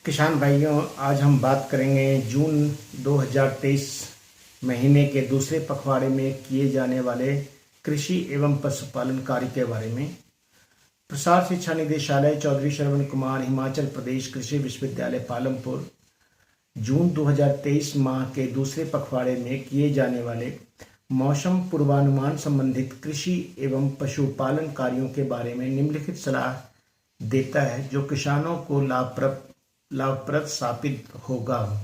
किसान भाइयों, आज हम बात करेंगे जून 2023 महीने के दूसरे पखवाड़े में किए जाने वाले कृषि एवं पशुपालन कार्य के बारे में। प्रसार शिक्षा निदेशालय चौधरी श्रवण कुमार, हिमाचल प्रदेश कृषि विश्वविद्यालय पालमपुर, जून 2023 माह के दूसरे पखवाड़े में किए जाने वाले मौसम पूर्वानुमान संबंधित कृषि एवं पशुपालन कार्यों के बारे में निम्नलिखित सलाह देता है, जो किसानों को लाभप्रद साबित होगा।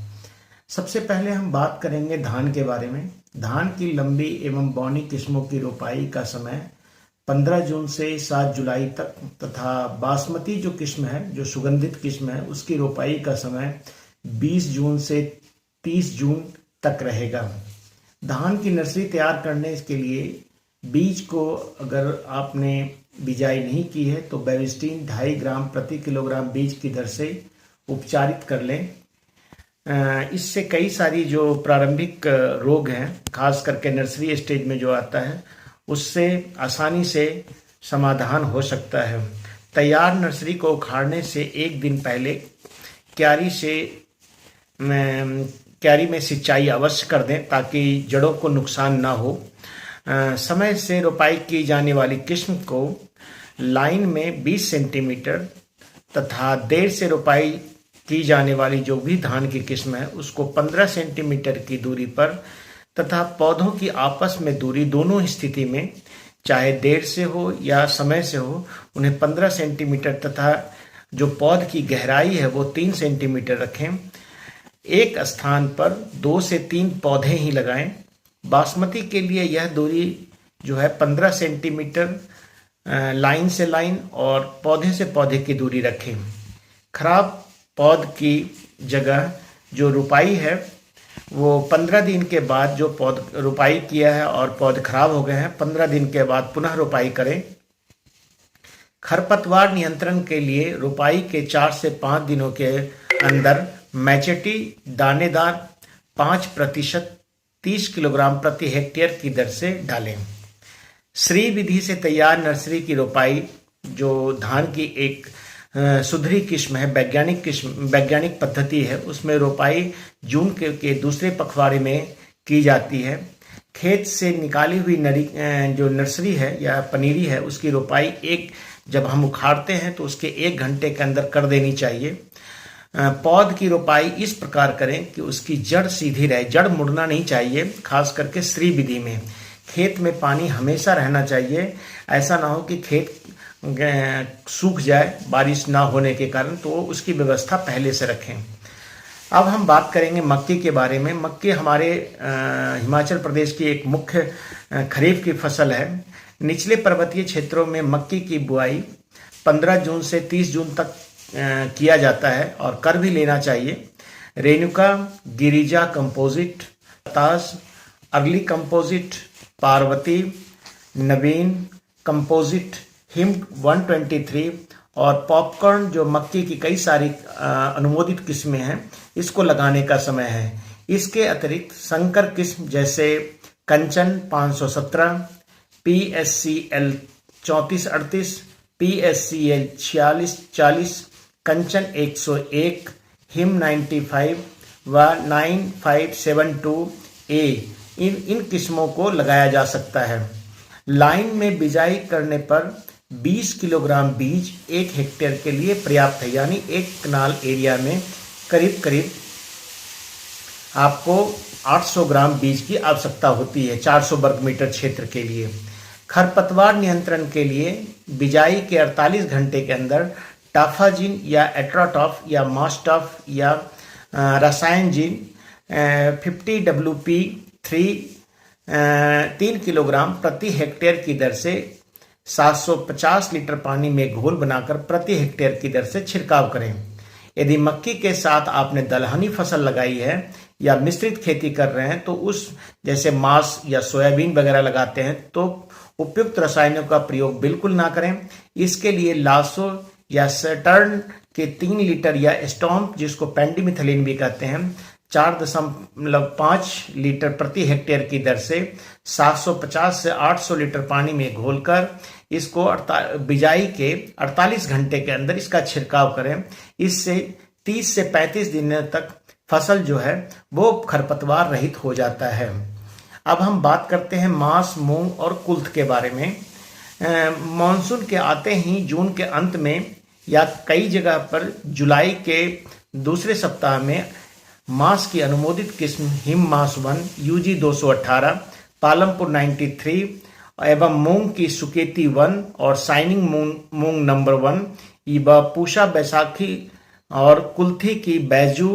सबसे पहले हम बात करेंगे धान के बारे में। धान की लंबी एवं बौनी किस्मों की रोपाई का समय 15 जून से 7 जुलाई तक तथा बासमती जो किस्म है, जो सुगंधित किस्म है, उसकी रोपाई का समय 20 जून से 30 जून तक रहेगा। धान की नर्सरी तैयार करने के लिए बीज को अगर आपने बिजाई नहीं की है तो बेविस्टीन 2.5 ग्राम प्रति किलोग्राम बीज की दर से उपचारित कर लें। इससे कई सारी जो प्रारंभिक रोग हैं, खास करके नर्सरी स्टेज में जो आता है, उससे आसानी से समाधान हो सकता है। तैयार नर्सरी को उखाड़ने से एक दिन पहले क्यारी में सिंचाई अवश्य कर दें ताकि जड़ों को नुकसान ना हो। समय से रोपाई की जाने वाली किस्म को लाइन में 20 सेंटीमीटर तथा देर से रोपाई की जाने वाली जो भी धान की किस्म है उसको 15 सेंटीमीटर की दूरी पर तथा पौधों की आपस में दूरी दोनों स्थिति में, चाहे देर से हो या समय से हो, उन्हें 15 सेंटीमीटर तथा जो पौध की गहराई है वो 3 सेंटीमीटर रखें। एक स्थान पर 2 से 3 पौधे ही लगाएं। बासमती के लिए यह दूरी जो है 15 सेंटीमीटर लाइन से लाइन और पौधे से पौधे की दूरी रखें। खराब पौध की जगह जो रुपाई है वो 15 दिन के बाद, जो पौध रुपाई किया है और पौध खराब हो गए हैं, 15 दिन के बाद पुनः रुपाई करें। खरपतवार नियंत्रण के लिए रुपाई के 4 से 5 दिनों के अंदर मैचेटी दानेदार 5% 30 किलोग्राम प्रति हेक्टेयर की दर से डालें। श्री विधि से तैयार नर्सरी की रोपाई जो धान की एक सुधरी किस्म है, वैज्ञानिक पद्धति है, उसमें रोपाई जून के दूसरे पखवाड़े में की जाती है। खेत से निकाली हुई जो नर्सरी है या पनीरी है, उसकी रोपाई जब हम उखाड़ते हैं तो उसके 1 घंटे के अंदर कर देनी चाहिए। पौध की रोपाई इस प्रकार करें कि उसकी जड़ सीधी रहे, जड़ मुड़ना नहीं चाहिए। खास करके श्री विधि में खेत में पानी हमेशा रहना चाहिए। ऐसा ना हो कि खेत सूख जाए बारिश ना होने के कारण, तो उसकी व्यवस्था पहले से रखें। अब हम बात करेंगे मक्की के बारे में। मक्की हमारे हिमाचल प्रदेश की एक मुख्य खरीफ की फसल है। निचले पर्वतीय क्षेत्रों में मक्की की बुआई 15 जून से 30 जून तक किया जाता है और कर भी लेना चाहिए। रेणुका, गिरिजा कंपोजिट, ताज, अर्ली कंपोजिट, पार्वती, नवीन कंपोजिट, हिम 123 और पॉपकॉर्न जो मक्की की कई सारी अनुमोदित किस्में हैं, इसको लगाने का समय है। इसके अतिरिक्त संकर किस्म जैसे कंचन 517, PSCL 3438, PSCL 4640, कंचन 101, हिम 95 व 9572A इन किस्मों को लगाया जा सकता है। लाइन में बिजाई करने पर 20 किलोग्राम बीज 1 हेक्टेयर के लिए पर्याप्त है, यानी 1 कनाल एरिया में करीब आपको 800 ग्राम बीज की आवश्यकता होती है 400 वर्ग मीटर क्षेत्र के लिए। खरपतवार नियंत्रण के लिए बिजाई के 48 घंटे के अंदर टाफाजिन या एट्राटॉफ या मास्टॉफ या रसायन जिन 50 WP 3 किलोग्राम प्रति हेक्टेयर की दर से 750 लीटर पानी में घोल बनाकर प्रति हेक्टेयर की दर से छिड़काव करें। यदि मक्की के साथ आपने दलहनी फसल लगाई है या मिश्रित खेती कर रहे हैं तो जैसे मास या सोयाबीन वगैरह लगाते हैं तो उपयुक्त रसायनों का प्रयोग बिल्कुल ना करें। इसके लिए लासो या सटर्न के 3 लीटर या स्टॉम्प, जिसको पेंडिमिथलिन भी कहते हैं, 4.5 लीटर प्रति हेक्टेयर की दर से 750 से 800 लीटर पानी में घोलकर इसको बिजाई के 48 घंटे के अंदर इसका छिड़काव करें। इससे 30 से 35 दिनों तक फसल जो है वो खरपतवार रहित हो जाता है। अब हम बात करते हैं मास, मूंग और कुल्थ के बारे में। मानसून के आते ही जून के अंत में या कई जगह पर जुलाई के दूसरे सप्ताह में मास की अनुमोदित किस्म हिम मास 1 UG 218, पालमपुर 93 एवं मूंग की सुकेती 1 और शाइनिंग मूंग नंबर 1, पूषा बैसाखी और कुल्थी की बैजू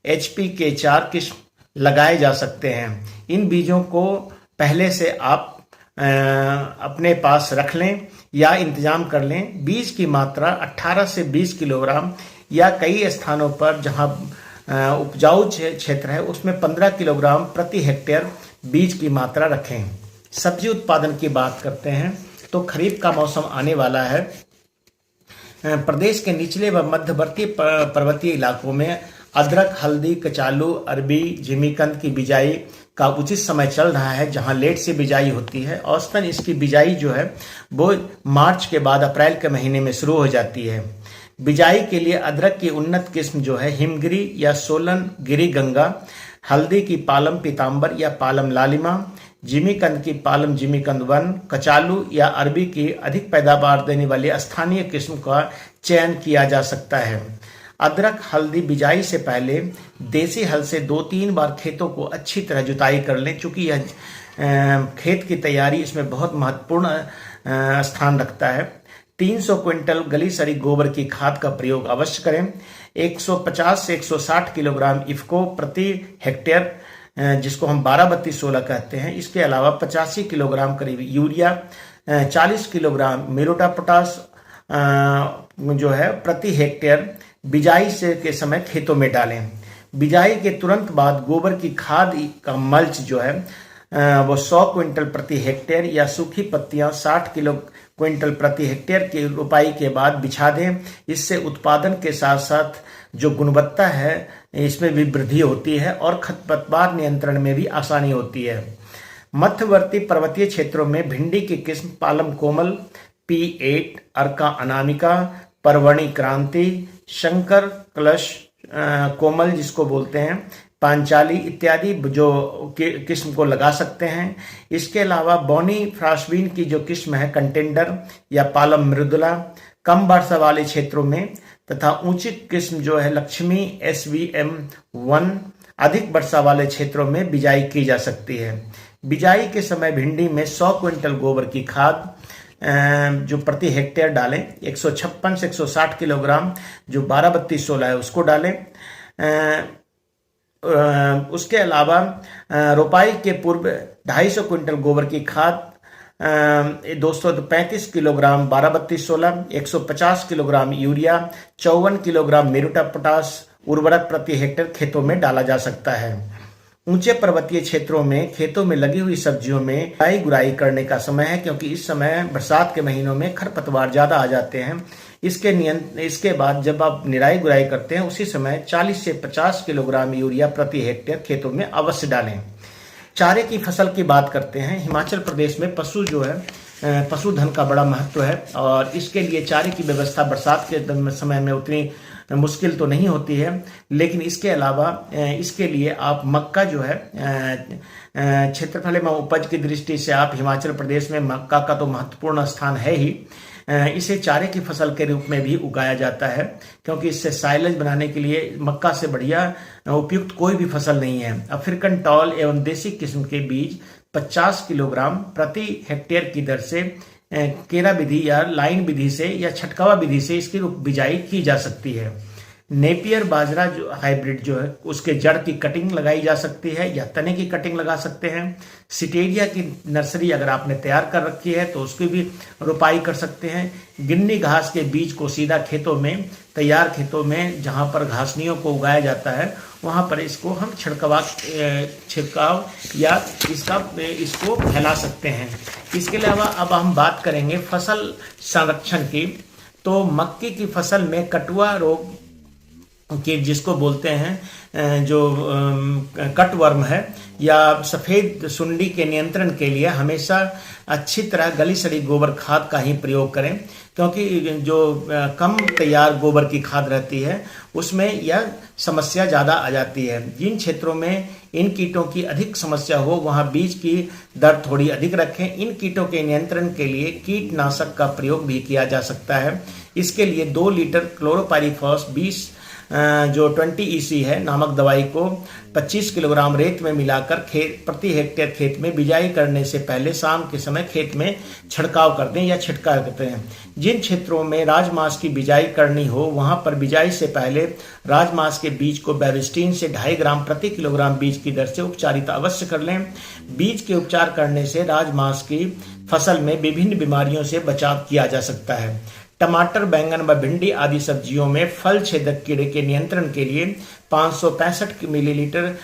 HP के 4 किस्म लगाए जा सकते हैं। इन बीजों को पहले से आप अपने पास रख लें या इंतजाम कर लें। बीज की मात्रा 18 से 20 किलोग्राम या कई स्थानों पर जहां उपजाऊ क्षेत्र है उसमें 15 किलोग्राम प्रति हेक्टेयर बीज की मात्रा रखें। सब्जी उत्पादन की बात करते हैं तो खरीफ का मौसम आने वाला है। प्रदेश के निचले व मध्यवर्ती पर्वतीय इलाकों में अदरक, हल्दी, कचालू, अरबी, जिमीकंद की बिजाई का उचित समय चल रहा है, जहां लेट से बिजाई होती है। औसतन इसकी बिजाई जो है वो मार्च के बाद अप्रैल के महीने में शुरू हो जाती है। बिजाई के लिए अदरक की उन्नत किस्म जो है हिमगिरी या सोलन गिरी गंगा, हल्दी की पालम पीताम्बर या पालम लालिमा, जिमीकंद की पालम जिमीकंद 1, कचालू या अरबी की अधिक पैदावार देने वाली स्थानीय किस्म का चयन किया जा सकता है। अदरक, हल्दी बिजाई से पहले देसी हल से 2-3 बार खेतों को अच्छी तरह जुताई कर लें, चूंकि यह खेत की तैयारी इसमें बहुत महत्वपूर्ण स्थान रखता है। 300 क्विंटल गली सड़ी गोबर की खाद का प्रयोग अवश्य करें। 150 से 160 किलोग्राम इफ्को प्रति हेक्टेयर, जिसको हम 12-32-16 कहते हैं। इसके अलावा 85 किलोग्राम करीब यूरिया, 40 किलोग्राम मेरोटा पोटास जो है प्रति हेक्टेयर बिजाई से के समय खेतों में डालें। बिजाई के तुरंत बाद गोबर की खाद का मल्च जो है वो 100 क्विंटल प्रति हेक्टेयर या सूखी पत्तियां 60 किलो क्विंटल प्रति हेक्टेयर की रोपाई के बाद बिछा दें। इससे उत्पादन के साथ साथ जो गुणवत्ता है इसमें भी वृद्धि होती है और खरपतवार नियंत्रण में भी आसानी होती है। मध्यवर्ती पर्वतीय क्षेत्रों में भिंडी की किस्म पालम कोमल, P8, अर्का अनामिका, परवणी क्रांति, शंकर कलश कोमल जिसको बोलते हैं, पांचाली इत्यादि जो किस्म को लगा सकते हैं। इसके अलावा बौनी फ्रांसबीन की जो किस्म है कंटेंडर या पालम मृदुला, कम वर्षा वाले क्षेत्रों में, तथा ऊंची किस्म जो है लक्ष्मी SVM 1 अधिक वर्षा वाले क्षेत्रों में बिजाई की जा सकती है। बिजाई के समय भिंडी में 100 क्विंटल गोबर की खाद जो प्रति हेक्टेयर डालें। 156 से 160 किलोग्राम जो 12-32-16 है उसको डालें। उसके अलावा रोपाई के पूर्व 250 क्विंटल गोबर की खाद, 235 kilogram 12-32-16, 150 kilogram urea, 54 kilogram muriate potash उर्वरक प्रति हेक्टेयर खेतों में डाला जा सकता है। ऊंचे पर्वतीय क्षेत्रों में खेतों में लगी हुई सब्जियों में गुड़ाई करने का समय है, क्योंकि इस समय बरसात के महीनों में खरपतवार ज्यादा आ जाते हैं। इसके बाद जब आप निराई गुड़ाई करते हैं उसी समय 40 से 50 किलोग्राम यूरिया प्रति हेक्टेयर खेतों में अवश्य डालें। चारे की फसल की बात करते हैं। हिमाचल प्रदेश में पशु जो है पशुधन का बड़ा महत्व है और इसके लिए चारे की व्यवस्था बरसात के समय में उतनी मुश्किल तो नहीं होती है, लेकिन इसके अलावा इसके लिए आप मक्का जो है क्षेत्रफल में उपज की दृष्टि से आप हिमाचल प्रदेश में मक्का का तो महत्वपूर्ण स्थान है ही। इसे चारे की फसल के रूप में भी उगाया जाता है, क्योंकि इससे साइलेज बनाने के लिए मक्का से बढ़िया उपयुक्त कोई भी फसल नहीं है। अफ्रीकन टॉल एवं देसी किस्म के बीज 50 किलोग्राम प्रति हेक्टेयर की दर से केरा विधि या लाइन विधि से या छटकावा विधि से इसकी बिजाई की जा सकती है। नेपियर बाजरा जो हाइब्रिड जो है उसके जड़ की कटिंग लगाई जा सकती है या तने की कटिंग लगा सकते हैं। सिटेरिया की नर्सरी अगर आपने तैयार कर रखी है तो उसकी भी रोपाई कर सकते हैं। गिन्नी घास के बीज को सीधा खेतों में, तैयार खेतों में जहां पर घासनियों को उगाया जाता है वहां पर इसको हम छिड़काव या इसको फैला सकते हैं। इसके अलावा अब हम बात करेंगे फसल संरक्षण की। तो मक्के की फसल में कटुआ रोग कि जिसको बोलते हैं जो कटवर्म है या सफ़ेद सुंडी के नियंत्रण के लिए हमेशा अच्छी तरह गली सड़ी गोबर खाद का ही प्रयोग करें, क्योंकि जो कम तैयार गोबर की खाद रहती है उसमें यह समस्या ज़्यादा आ जाती है। जिन क्षेत्रों में इन कीटों की अधिक समस्या हो वहाँ बीज की दर थोड़ी अधिक रखें। इन कीटों के नियंत्रण के लिए कीटनाशक का प्रयोग भी किया जा सकता है। इसके लिए 2 लीटर क्लोरोपाइरीफॉस 20 जो 20 EC है नामक दवाई को 25 किलोग्राम रेत में मिलाकर प्रति हेक्टेयर खेत में बिजाई करने से पहले शाम के समय खेत में छिड़काव कर दें या छिड़काव करते हैं। जिन क्षेत्रों में राजमास की बिजाई करनी हो वहां पर बिजाई से पहले राजमास के बीज को बेविस्टीन से 2.5 ग्राम प्रति किलोग्राम बीज की दर से उपचारित अवश्य कर लें। बीज के उपचार करने से राजमास की फसल में विभिन्न बीमारियों से बचाव किया जा सकता है। टमाटर, बैंगन व भिंडी आदि सब्जियों में फल छेदक कीड़े के नियंत्रण के लिए 565 मिलीलीटर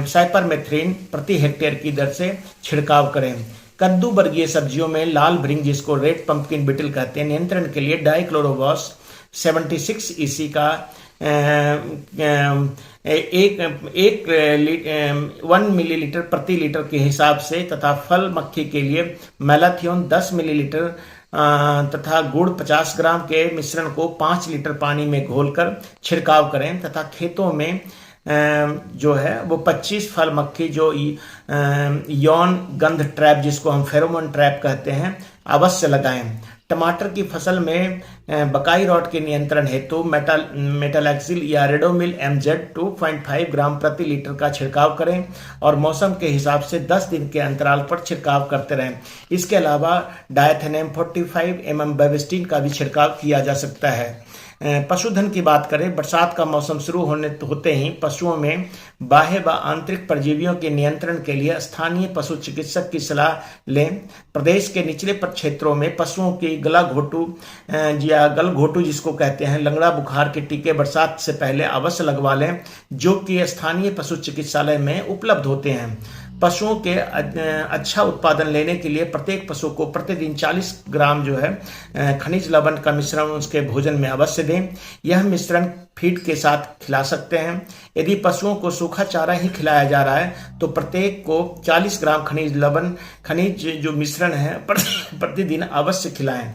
साइपरमेथ्रिन प्रति हेक्टेयर की दर से छिड़काव करें। कद्दू वर्गीय सब्जियों में लाल भृंग, जिसको रेड पंपकिन बिटल कहते हैं, नियंत्रण के लिए डाइक्लोरोवास 76 EC का 1 मिलीलीटर प्रति लीटर के हिसाब से तथा फल मक्खी के लिए मैलाथियोन 10 मिलीलीटर तथा गुड़ 50 ग्राम के मिश्रण को 5 लीटर पानी में घोलकर छिड़काव करें तथा खेतों में जो है वो 25 फल मक्खी जो यौन गंध ट्रैप, जिसको हम फेरोमोन ट्रैप कहते हैं, अवश्य लगाएं। टमाटर की फसल में बकाई रॉट के नियंत्रण हेतु मेटालैक्सिल या रेडोमिल MZ 2.5 ग्राम प्रति लीटर का छिड़काव करें और मौसम के हिसाब से 10 दिन के अंतराल पर छिड़काव करते रहें। इसके अलावा डायथेनेम 45 mm बेविस्टीन का भी छिड़काव किया जा सकता है। पशुधन की बात करें, बरसात का मौसम शुरू होते ही पशुओं में बाह्य व आंतरिक परजीवियों के नियंत्रण के लिए स्थानीय पशु चिकित्सक की सलाह लें। प्रदेश के निचले क्षेत्रों में पशुओं की गलाघोटू या गलघोटू, जिसको कहते हैं, लंगड़ा बुखार के टीके बरसात से पहले अवश्य लगवा लें, जो कि स्थानीय पशु चिकित्सालय में उपलब्ध होते हैं। पशुओं के अच्छा उत्पादन लेने के लिए प्रत्येक पशु को प्रतिदिन 40 ग्राम जो है खनिज लवण का मिश्रण उसके भोजन में अवश्य दें। यह मिश्रण फीड के साथ खिला सकते हैं। यदि पशुओं को सूखा चारा ही खिलाया जा रहा है तो प्रत्येक को 40 ग्राम खनिज जो मिश्रण है प्रतिदिन अवश्य खिलाएं।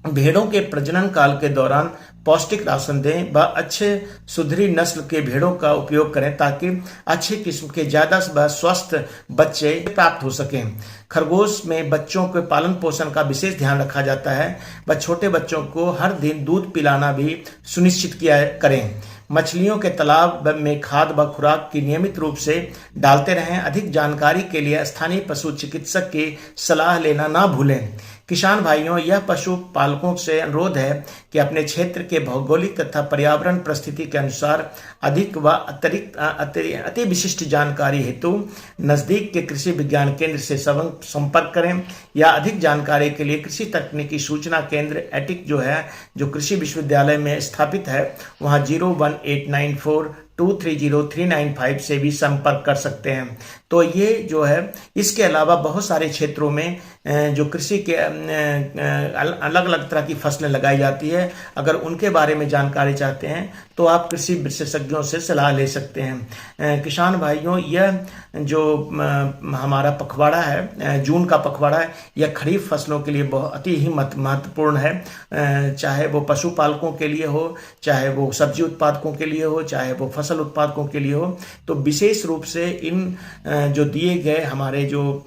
भेड़ों के प्रजनन काल के दौरान पौष्टिक राशन दें व अच्छे सुधरी नस्ल के भेड़ों का उपयोग करें ताकि अच्छे किस्म के ज्यादा व स्वस्थ बच्चे प्राप्त हो सकें। खरगोश में बच्चों के पालन पोषण का विशेष ध्यान रखा जाता है व छोटे बच्चों को हर दिन दूध पिलाना भी सुनिश्चित किया करें। मछलियों के तालाब में खाद व खुराक की नियमित रूप से डालते रहें। अधिक जानकारी के लिए स्थानीय पशु चिकित्सक की सलाह लेना ना भूलें। किसान भाइयों, यह पशु पालकों से अनुरोध है कि अपने क्षेत्र के भौगोलिक तथा पर्यावरण परिस्थिति के अनुसार अधिक व अति विशिष्ट जानकारी हेतु नजदीक के कृषि विज्ञान केंद्र से संपर्क करें या अधिक जानकारी के लिए कृषि तकनीकी सूचना केंद्र एटिक जो कृषि विश्वविद्यालय में स्थापित है वहां 01894230395 से भी संपर्क कर सकते हैं। तो ये जो है, इसके अलावा बहुत सारे क्षेत्रों में जो कृषि के अलग अलग तरह की फसलें लगाई जाती है, अगर उनके बारे में जानकारी चाहते हैं तो आप कृषि विशेषज्ञों से सलाह ले सकते हैं। किसान भाइयों, यह जो हमारा पखवाड़ा है, जून का पखवाड़ा है, यह खरीफ फसलों के लिए बहुत अति ही महत्वपूर्ण है। चाहे वो पशुपालकों के लिए हो, चाहे वो सब्जी उत्पादकों के लिए हो, चाहे वो फसल उत्पादकों के लिए हो, तो विशेष रूप से इन जो दिए गए हमारे जो